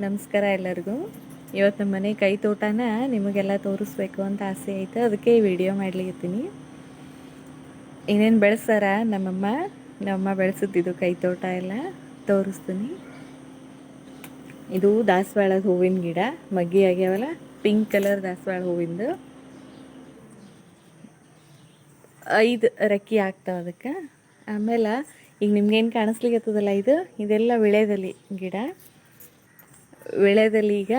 ನಮಸ್ಕಾರ ಎಲ್ಲರಿಗೂ. ಇವತ್ತು ನಮ್ಮ ಮನೆ ಕೈ ತೋಟನ ನಿಮಗೆಲ್ಲ ತೋರಿಸ್ಬೇಕು ಅಂತ ಆಸೆ ಆಯಿತು, ಅದಕ್ಕೆ ಈ ವಿಡಿಯೋ ಮಾಡ್ಲಿಕತ್ತೀನಿ. ಏನೇನು ಬೆಳೆಸಾರ ನಮ್ಮಮ್ಮ ಬೆಳೆಸುತ್ತಿದ್ದು ಕೈ ತೋಟ ಎಲ್ಲ ತೋರಿಸ್ತೀನಿ. ಇದು ದಾಸವಾಳದ ಹೂವಿನ ಗಿಡ, ಮಗ್ಗಿ ಆಗ್ಯಾವಲ್ಲ, ಪಿಂಕ್ ಕಲರ್ ದಾಸವಾಳ ಹೂವಿಂದು 5 ರೆಕ್ಕಿ ಆಗ್ತಾವೆ ಅದಕ್ಕೆ. ಆಮೇಲೆ ಈಗ ನಿಮ್ಗೇನು ಕಾಣಿಸ್ಲಿಕ್ಕತ್ತದಲ್ಲ, ಇದೆಲ್ಲ ವಿಳೆದೆಲೆ ಗಿಡ. ವಿಳೆದೆಲೆ ಈಗ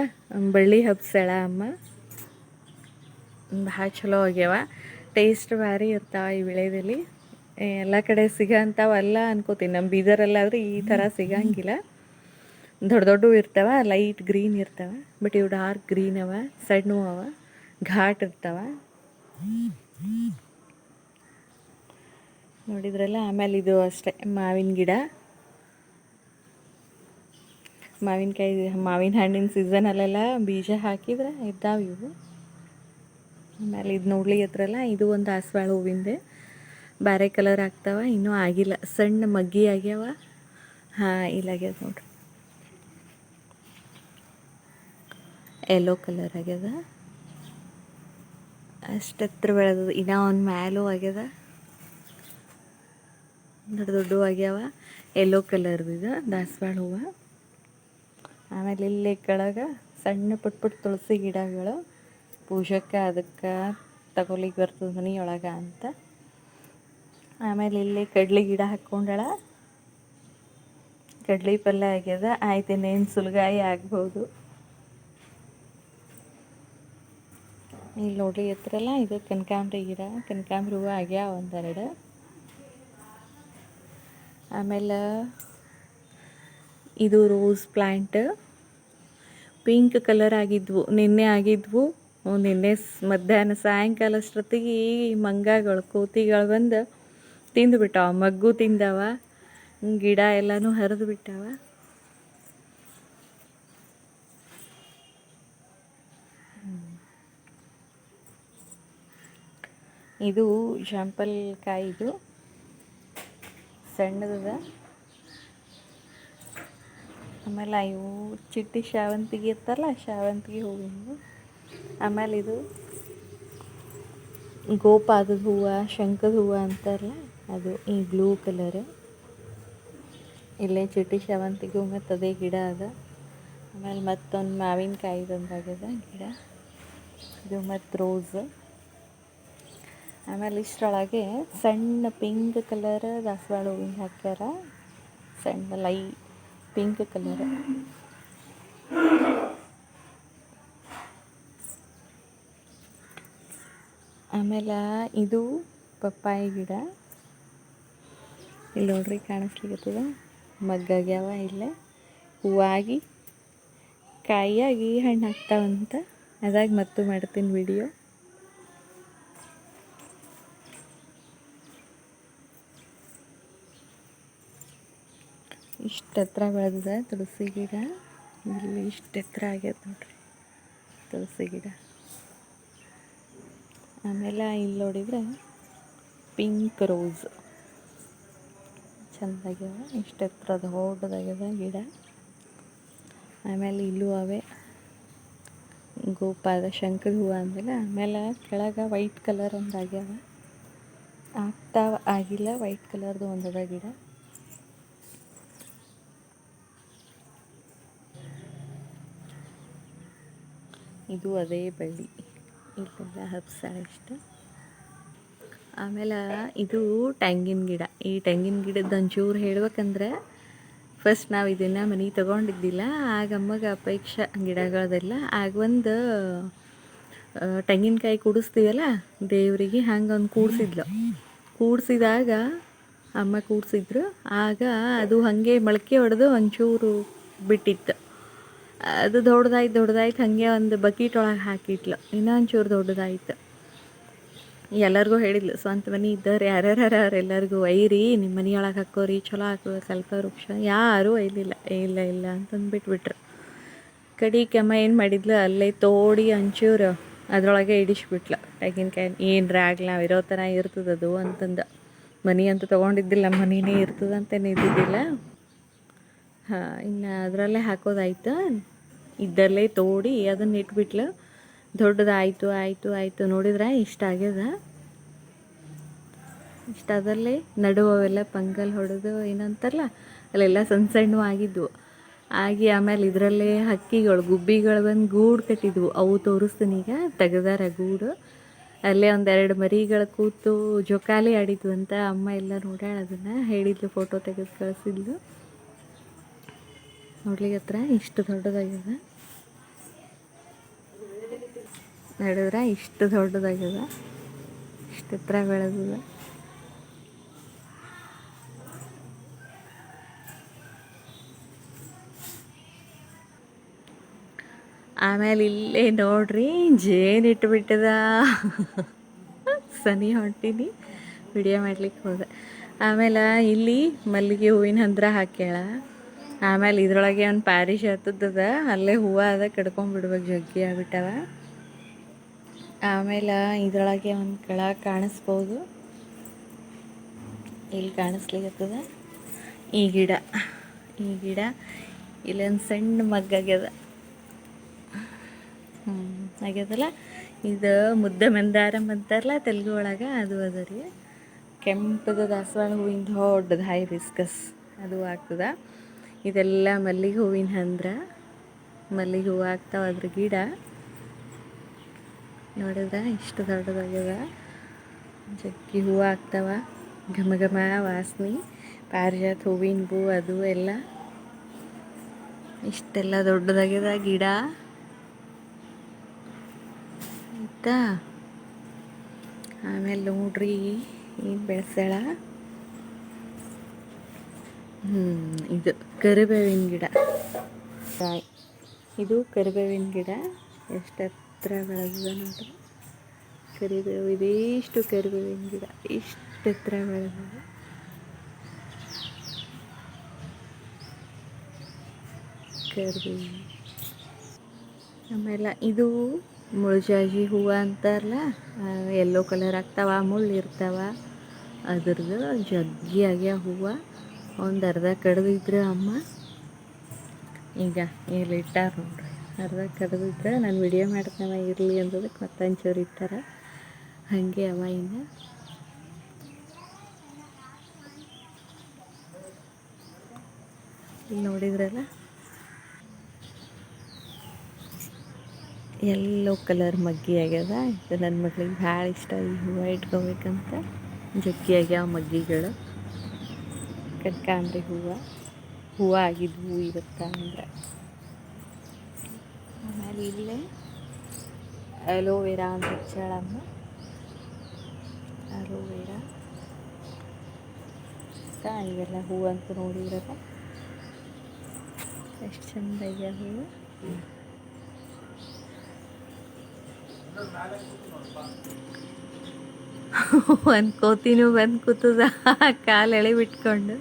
ಬಳ್ಳಿ ಹಬ್ಸಳ ಅಮ್ಮ, ಭಾಳ ಚಲೋ ಆಗ್ಯಾವ. ಟೇಸ್ಟ್ ಭಾರಿ ಇರ್ತಾವೆ ಈ ವಿಳೆದೆಲೆ. ಎಲ್ಲ ಕಡೆ ಸಿಗೋಂಥವಲ್ಲ ಅನ್ಕೋತೀನಿ, ನಮ್ಮ ಬೀದರಲ್ಲಾದ್ರೆ ಈ ಥರ ಸಿಗಂಗಿಲ್ಲ. ದೊಡ್ಡ ದೊಡ್ಡವು ಇರ್ತಾವೆ, ಲೈಟ್ ಗ್ರೀನ್ ಇರ್ತಾವೆ. ಬಟ್ ಇವು ಡಾರ್ಕ್ ಗ್ರೀನ್ ಅವ, ಸಣ್ಣವು ಅವ, ಘಾಟ್ ಇರ್ತಾವೆ ನೋಡಿದ್ರಲ್ಲ. ಆಮೇಲೆ ಇದು ಅಷ್ಟೇ ಮಾವಿನ ಗಿಡ. ಮಾವಿನ ಹಣ್ಣಿನ ಸೀಸನಲ್ಲೆಲ್ಲ ಬೀಜ ಹಾಕಿದ್ರೆ ಇದ್ದಾವೆ ಇವು. ಆಮೇಲೆ ಇದು ನೋಡ್ಲಿಕ್ಕತ್ರಲ್ಲ, ಇದು ಒಂದು ದಾಸವಾಳ ಹೂವಿಂದೆ, ಬೇರೆ ಕಲರ್ ಆಗ್ತಾವ, ಇನ್ನೂ ಆಗಿಲ್ಲ, ಸಣ್ಣ ಮಗ್ಗಿ ಆಗ್ಯಾವ. ಹಾಂ, ಇಲ್ಲಾಗ್ಯದ ನೋಡ್ರಿ, ಯೆಲ್ಲೋ ಕಲರ್ ಆಗ್ಯದ. ಅಷ್ಟು ಹತ್ರ ಬೆಳೆದದ. ಇನ್ನೂ ಒಂದು ಮ್ಯಾಲೂ ಆಗ್ಯದ, ದೊಡ್ಡ ದೊಡ್ಡ ಆಗ್ಯಾವ. ಯೆಲ್ಲೋ ಕಲರ್ದು ಇದು ದಾಸವಾಳ ಹೂವು. ಆಮೇಲೆ ಇಲ್ಲಿ ಕೆಳಗೆ ಸಣ್ಣ ಪುಟ್ಟ ತುಳಸಿ ಗಿಡಗಳು, ಪೂಜಕ್ಕೆ ಅದಕ್ಕೆ ತಗೊಲಿಕ್ಕೆ ಬರ್ತದೆ ಮನೆಯೊಳಗೆ ಅಂತ. ಆಮೇಲೆ ಇಲ್ಲಿ ಕಡ್ಲಿ ಗಿಡ ಹಾಕ್ಕೊಂಡಳ, ಕಡ್ಲಿ ಪಲ್ಯ ಆಗ್ಯದ. ಆಯ್ತು, ಇನ್ನೇನು ಸುಲಗಾಯಿ ಆಗ್ಬೋದು. ಇಲ್ಲಿ ನೋಡ್ರಿ ಎತ್ತರಲ್ಲ, ಇದು ಕನಕಾಂಬ್ರಿ ಗಿಡ, ಕನಕಾಂಬ್ರಿ ಹೂವು ಆಗ್ಯಾವ ಒಂದೆರಡು. ಆಮೇಲೆ ಇದು ರೋಸ್ ಪ್ಲ್ಯಾಂಟ್, ಪಿಂಕ್ ಕಲರ್ ಆಗಿದ್ವು, ನಿನ್ನೆ ಮಧ್ಯಾಹ್ನ ಸಾಯಂಕಾಲ ಅಷ್ಟೊತ್ತಿಗೆ ಮಂಗಗಳು, ಕೋತಿಗಳು ಬಂದು ತಿಂದುಬಿಟ್ಟಾವ. ಮಗ್ಗು ತಿಂದವ, ಗಿಡ ಎಲ್ಲನೂ ಹರಿದು ಬಿಟ್ಟಾವ. ಇದು ಜಾಂಪಲ್ ಕಾಯಿದು, ಸಣ್ಣದ. ಆಮೇಲೆ ಇವು ಚಿಟ್ಟಿ ಶಾವಂತಿಗೆ ಇರ್ತಲ್ಲ, ಶಾವಂತಿಗೆ ಹೂವಿಂದು. ಆಮೇಲೆ ಇದು ಗೋಪಾದದ ಹೂವು, ಶಂಖದ ಹೂವು ಅಂತಾರಲ್ಲ ಅದು, ಈ ಬ್ಲೂ ಕಲರ್. ಇಲ್ಲೇ ಚಿಟ್ಟಿ ಶಾವಂತಿಗೆ ಹೂವು ಮತ್ತು ಅದೇ ಗಿಡ ಅದ. ಆಮೇಲೆ ಮತ್ತೊಂದು ಮಾವಿನಕಾಯಿದೊಂದಾಗ್ಯದ ಗಿಡ, ಇದು ಮತ್ತು ರೋಸ್. ಆಮೇಲೆ ಇಷ್ಟರೊಳಗೆ ಸಣ್ಣ ಪಿಂಕ್ ಕಲರ್ ದಾಸವಾಳ ಹೂವಿನ ಹಾಕ್ಯಾರ, ಸಣ್ಣ ಪಿಂಕ್ ಕಲರ್. ಆಮೇಲೆ ಇದು ಪಪ್ಪಾಯಿ ಗಿಡ, ಇಲ್ಲಿ ನೋಡ್ರಿ ಕಾಣಿಸ್ಲಿಕ್ಕತ್ತದ, ಮಗ್ಗಾಗ್ಯಾವ. ಇಲ್ಲೇ ಹೂವಾಗಿ ಕಾಯಿಯಾಗಿ ಹಣ್ಣು ಹಾಕ್ತಾವಂತ. ಅದಾಗ ಮತ್ತು ಮಾಡ್ತೀನಿ ವಿಡಿಯೋ. ಇಷ್ಟು ಎತ್ತರ ಬೆಳೆದಿದೆ ತುಳಸಿ ಗಿಡ. ಇಲ್ಲಿ ಇಷ್ಟು ಎತ್ತರ ಆಗ್ಯದ ನೋಡ್ರಿ ತುಳಸಿ ಗಿಡ. ಆಮೇಲೆ ಇಲ್ಲಿ ನೋಡಿದರೆ ಪಿಂಕ್ ರೋಸ್ ಚೆಂದಾಗ್ಯವ, ಇಷ್ಟು ಎತ್ತರ ದೊಡ್ಡದಾಗ್ಯದ ಗಿಡ. ಆಮೇಲೆ ಇಲ್ಲೂ ಅವೇ ಗೋಪಾದ ಶಂಖದ ಹೂವು ಅಂದಮೇಲೆ. ಆಮೇಲೆ ಕೆಳಗೆ ವೈಟ್ ಕಲರ್ ಒಂದು ಆಗ್ಯಾವ, ಆಗಿಲ್ಲ, ವೈಟ್ ಕಲರ್ದು ಒಂದದ ಗಿಡ. ಇದು ಅದೇ ಬಳ್ಳಿ, ಇಲ್ಲೆಲ್ಲ ಹಬ್ಸಾಳ ಇಷ್ಟ. ಆಮೇಲೆ ಇದು ತೆಂಗಿನ ಗಿಡ. ಈ ತೆಂಗಿನ ಗಿಡದ ಒಂಚೂರು ಹೇಳ್ಬೇಕಂದ್ರೆ, ಫಸ್ಟ್ ನಾವು ಇದನ್ನು ಮನೆಗೆ ತೊಗೊಂಡಿದ್ದಿಲ್ಲ, ಆಗ ಅಮ್ಮಗೆ ಅಪೇಕ್ಷೆ ಗಿಡಗಳದೆಲ್ಲ. ಆಗ ಒಂದು ತೆಂಗಿನಕಾಯಿ ಕೂಡಿಸ್ತೀವಲ್ಲ ದೇವರಿಗೆ, ಹಂಗೆ ಒಂದು ಕೂಡಿಸಿದಾಗ ಅಮ್ಮ ಕೂಡಿಸಿದ್ರು. ಆಗ ಅದು ಹಾಗೆ ಮೊಳಕೆ ಹೊಡೆದು ಒಂಚೂರು ಬಿಟ್ಟಿತ್ತು. ಅದು ದೊಡ್ಡದಾಯ್ತು ಹಾಗೆ ಒಂದು ಬಕೀಟ್ ಒಳಗೆ ಹಾಕಿಟ್ಲು, ಇನ್ನೊಂಚೂರು ದೊಡ್ಡದಾಯ್ತು. ಎಲ್ಲರಿಗೂ ಹೇಳಿದ್ಲು, ಸ್ವಂತ ಮನೆ ಇದ್ದವ್ರು ಯಾರ್ಯಾರು ಎಲ್ಲರಿಗೂ ಒಯ್ಯಿರಿ, ನಿಮ್ಮ ಮನೆಯೊಳಗೆ ಹಾಕೋರಿ, ಚಲೋ ಹಾಕೋ ಸ್ವಲ್ಪ ವೃಕ್ಷ. ಯಾರೂ ಒಯ್ಲಿಲ್ಲ, ಇಲ್ಲ ಅಂತಂದು ಬಿಟ್ಬಿಟ್ರು. ಕಡಿಗೆ ಅಮ್ಮ ಏನು ಮಾಡಿದ್ಲು, ಅಲ್ಲೇ ತೋಡಿ ಒಂಚೂರು ಅದರೊಳಗೆ ಇಡಿಸ್ಬಿಟ್ಲು ತೆಂಗಿನಕಾಯಿ. ಏನರ ಆಗಲಿ, ನಾವು ಇರೋ ಥರ ಇರ್ತದದು ಅಂತಂದು. ಮನೆ ಅಂತೂ ತೊಗೊಂಡಿದ್ದಿಲ್ಲ, ಮನೆಯೇ ಇರ್ತದಂತೇನು ಇದ್ದಿದ್ದಿಲ್ಲ. ಹಾಂ, ಇನ್ನು ಅದರಲ್ಲೇ ಹಾಕೋದಾಯ್ತು. ಇದ್ದಲ್ಲೇ ತೋಡಿ ಅದನ್ನು ಇಟ್ಬಿಟ್ಲು. ದೊಡ್ಡದಾಯಿತು ಆಯಿತು ಆಯಿತು ನೋಡಿದ್ರೆ ಇಷ್ಟ ಆಗ್ಯದ. ಇಷ್ಟ ಅದಲ್ಲೇ ನಡುವೆಲ್ಲ ಪಂಗಲ್ ಹೊಡೆದು ಏನಂತಾರಲ್ಲ ಅಲ್ಲೆಲ್ಲ ಸಣ್ಣ ಸಣ್ಣವು ಆಗಿದ್ವು. ಆಗಿ ಆಮೇಲೆ ಇದರಲ್ಲೇ ಹಕ್ಕಿಗಳು ಗುಬ್ಬಿಗಳು ಬಂದು ಗೂಡು ಕಟ್ಟಿದ್ವು. ಅವು ತೋರಿಸ್ತೀನಿ ಈಗ. ತೆಗೆದಾರ ಗೂಡು. ಅಲ್ಲೇ ಒಂದೆರಡು ಮರಿಗಳು ಕೂತು ಜೋಕಾಲಿ ಆಡಿದ್ವು ಅಂತ ಅಮ್ಮ ಎಲ್ಲ ನೋಡ್ಯಾಳ. ಅದನ್ನು ಹೇಳಿದ್ಲು, ಫೋಟೋ ತೆಗೆದು ಕಳಿಸಿದ್ಲು. ನೋಡ್ಲಿಕ್ಕೆ ಹತ್ರ ಇಷ್ಟು ದೊಡ್ಡದಾಗ್ಯದ. ನೋಡಿದ್ರೆ ಇಷ್ಟು ದೊಡ್ಡದಾಗ್ಯದ, ಇಷ್ಟು ಎತ್ತರ ಬೆಳೆದದ. ಆಮೇಲೆ ಇಲ್ಲೇ ನೋಡ್ರಿ ಜೇನು ಇಟ್ಬಿಟ್ಟದ. ಸನಿ ಹೊಂಟೀನಿ ವಿಡಿಯೋ ಮಾಡ್ಲಿಕ್ಕೆ ಹೋದೆ. ಆಮೇಲೆ ಇಲ್ಲಿ ಮಲ್ಲಿಗೆ ಹೂವಿನ ಹಂದ್ರ ಹಾಕ್ಯಾಳ. ಆಮೇಲೆ ಇದ್ರೊಳಗೆ ಒಂದು ಪ್ಯಾರಿಶ್ ಹತ್ತದ, ಅಲ್ಲೇ ಹೂವು ಅದ ಕಡ್ಕೊಂಡ್ಬಿಡ್ಬೇಕು, ಜಗ್ಗಿ ಆಗ್ಬಿಟ್ಟವ. ಆಮೇಲೆ ಇದ್ರೊಳಗೆ ಒಂದು ಕಳ ಕಾಣಿಸ್ಬೋದು, ಇಲ್ಲಿ ಕಾಣಿಸ್ಲಿಕ್ಕತ್ತದ. ಈ ಗಿಡ ಇಲ್ಲೊಂದು ಸಣ್ಣ ಮಗ್ಗಾಗ್ಯದ. ಆಗ್ಯದಲ್ಲ, ಇದು ಮುದ್ದೆ ಮಂದಾರಂ ಅಂತಾರಲ್ಲ ತೆಲುಗು ಒಳಗೆ, ಅದು ಅದ ರೀ. ಕೆಂಪದ ದಾಸವಾಳ ಹೂವಿನ ದೊಡ್ಡದು ಹೈಬಿಸ್ಕಸ್ ಅದು ಆಗ್ತದ. ಇದೆಲ್ಲ ಮಲ್ಲಿಗೆ ಹೂವಿನ ಹಂದ್ರ, ಮಲ್ಲಿಗೆ ಹೂವು ಆಗ್ತಾವ. ಅದ್ರ ಗಿಡ ನೋಡಿದ್ರೆ ಇಷ್ಟು ದೊಡ್ಡದಾಗ್ಯದ. ಜಗ್ಗಿ ಹೂವು ಆಗ್ತಾವ, ಘಮ ಘಮ ವಾಸನೆ. ಪಾರಿಜಾತ ಹೂವಿನ ಹೂ ಅದು ಎಲ್ಲ ಇಷ್ಟೆಲ್ಲ ದೊಡ್ಡದಾಗ್ಯದ ಗಿಡ ಆಯ್ತಾ. ಆಮೇಲೆ ನೋಡ್ರಿ ಏನು ಬೆಳೆಸ್ಯಾಳ. ಇದು ಕರಿಬೇವಿನ ಗಿಡ. ಇದು ಕರಿಬೇವಿನ ಗಿಡ ಎಷ್ಟು ಎತ್ತರ ಬೆಳೆದಿದೆ ನೋಡ್ರಿ. ಕರಿಬೇವು ಇದಿಷ್ಟು ಕರಿಬೇವಿನ ಗಿಡ ಇಷ್ಟು ಎತ್ತರ ಬೆಳೆದಿದೆ. ಕರಿಬೇವು. ಆಮೇಲೆ ಇದು ಮುಳ್ಜಾಜಿ ಹೂವು ಅಂತಾರಲ್ಲ, ಯೆಲ್ಲೋ ಕಲರ್ ಆಗ್ತಾವ, ಮುಳ್ಳು ಇರ್ತಾವ. ಅದ್ರದ್ದು ಜಗ್ಗಿ ಆಗ್ಯಾವ ಹೂವು. ಒಂದು ಅರ್ಧ ಕಡ್ದಿದ್ರೆ ಅಮ್ಮ, ಈಗ ಇಲ್ಲಿ ಇಟ್ಟಾರ ನೋಡ್ರಿ. ಅರ್ಧ ಕಡ್ದಿದ್ರೆ ನಾನು ವಿಡಿಯೋ ಮಾಡ್ತಾವ ಇರಲಿ ಅಂದದಕ್ಕೆ ಮತ್ತೊಂಚೂರು ಇಟ್ಟಾರ. ಹಾಗೆ ಅವ ಇನ್ನು ಇಲ್ಲಿ ನೋಡಿದ್ರಲ್ಲ, ಯೆಲ್ಲೋ ಕಲರ್ ಮಗ್ಗಿ ಆಗ್ಯದ. ಇದು ನನ್ನ ಮಗಳಿಗೆ ಭಾಳ ಇಷ್ಟ, ಈ ಹೂವು ಇಟ್ಕೋಬೇಕಂತ. ಜಗ್ಗಿ ಆಗ್ಯಾವ ಮಗ್ಗಿಗಳು. ಕನಕಾಂಬ್ರಿ ಹೂವು ಆಗಿದ್ವು ಇವತ್ತ ಅಂದ್ರೆ. ಆಮೇಲೆ ಇಲ್ಲೇ ಅಲೋವೆರಾ ಅಂತ ಹಚ್ಚಾಳಮ್ಮ. ಅಲೋವೆರಾ ಇವೆಲ್ಲ ಹೂವು ಅಂತ ನೋಡಿದ್ರಲ್ಲ ಎಷ್ಟು ಚಂದ ಆಗ್ಯಾವ ಹೂವು. ಒಂದು ಕೋತಿನೂ ಬಂದು ಕೂತದ ಕಾಲು ಎಳೆ ಬಿಟ್ಕೊಂಡು.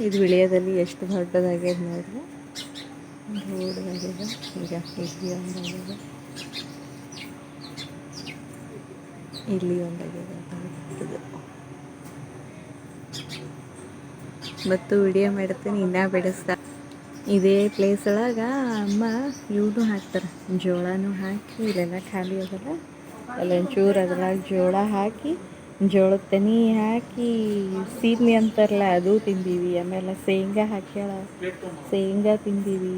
ಇದು ವಿಳಿಯದಲ್ಲಿ ಎಷ್ಟು ದೊಡ್ಡದಾಗ್ಯದ ನೋಡ್ರಿ. ದೊಡ್ಡದಾಗ್ಯದ. ಈಗ ಇಲ್ಲಿ ಒಂದಾಗ್ಯದ, ಇಲ್ಲಿ ಒಂದಾಗ್ಯದ. ಮತ್ತು ವಿಡಿಯೋ ಮಾಡ್ತೀನಿ ಇನ್ನೂ ಬೆಳೆಸ್ತಾ. ಇದೇ ಪ್ಲೇಸ್ ಒಳಗೆ ಅಮ್ಮ ಇವನು ಹಾಕ್ತಾರೆ, ಜೋಳನೂ ಹಾಕಿ. ಇಲ್ಲೆಲ್ಲ ಖಾಲಿ ಅದಲ್ಲ, ಅಲ್ಲೊಂಚೂರು ಅದ್ರಾಗ ಜೋಳ ಹಾಕಿ, ಜೋಳದ ತೆನಿ ಹಾಕಿ ಸೀದ್ನಿ ಅಂತಾರಲ್ಲ ಅದು ತಿಂದೀವಿ. ಆಮೇಲೆ ಶೇಂಗಾ ಹಾಕ್ಯಾಳ, ಶೇಂಗಾ ತಿಂದೀವಿ.